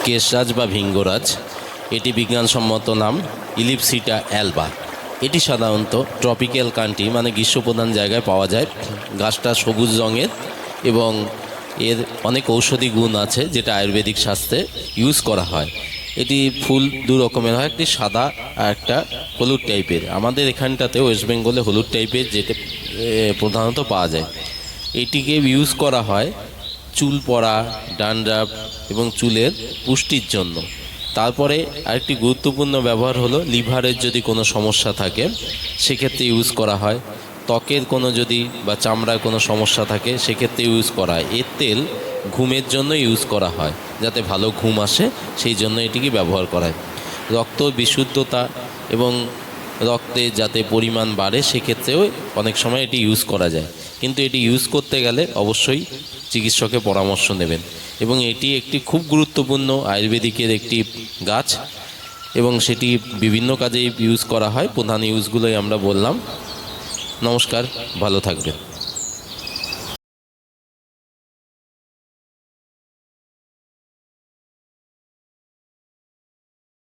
কেশরাজ বা ভিঙ্গরাজ, এটি বিজ্ঞানসম্মত নাম ইলিপসিটা অ্যালবা। এটি সাধারণত ট্রপিক্যাল কান্ট্রি মানে গ্রীষ্মপ্রধান জায়গায় পাওয়া যায়। গাছটা সবুজ রঙের এবং এর অনেক ঔষধি গুণ আছে, যেটা আয়ুর্বেদিক শাস্ত্রে ইউজ করা হয়। এটি ফুল দু রকমের হয়, একটি সাদা আর একটা হলুদ টাইপের। আমাদের এখানটাতে ওয়েস্ট বেঙ্গলে হলুদ টাইপের যেটা প্রধানত পাওয়া যায়। এটিকে ইউজ করা হয় চুল পড়া, ড্যান্ড্রাফ এবং চুলের পুষ্টির জন্য। তারপরে আরেকটি গুরুত্বপূর্ণ ব্যবহার হলো লিভারের যদি কোনো সমস্যা থাকে সেক্ষেত্রে ইউজ করা হয়। ত্বকের কোনো যদি বা চামড়ার কোনো সমস্যা থাকে সেক্ষেত্রে ইউজ করা হয়। এর তেল ঘুমের জন্য ইউজ করা হয়, যাতে ভালো ঘুম আসে, সেই জন্য এটিকে ব্যবহার করা হয়। রক্ত বিশুদ্ধতা এবং রক্তে যাতে পরিমাণ বাড়ে সেক্ষেত্রেও অনেক সময় এটি ইউজ করা যায়। কিন্তু এটি ইউজ করতে গেলে অবশ্যই চিকিৎসকের পরামর্শ নেবেন। এবং এটি একটি খুব গুরুত্বপূর্ণ আয়ুর্বেদিকের একটি গাছ এবং সেটি বিভিন্ন কাজে ইউজ করা হয়। প্রধান ইউজগুলোই আমরা বললাম। নমস্কার, ভালো থাকবেন।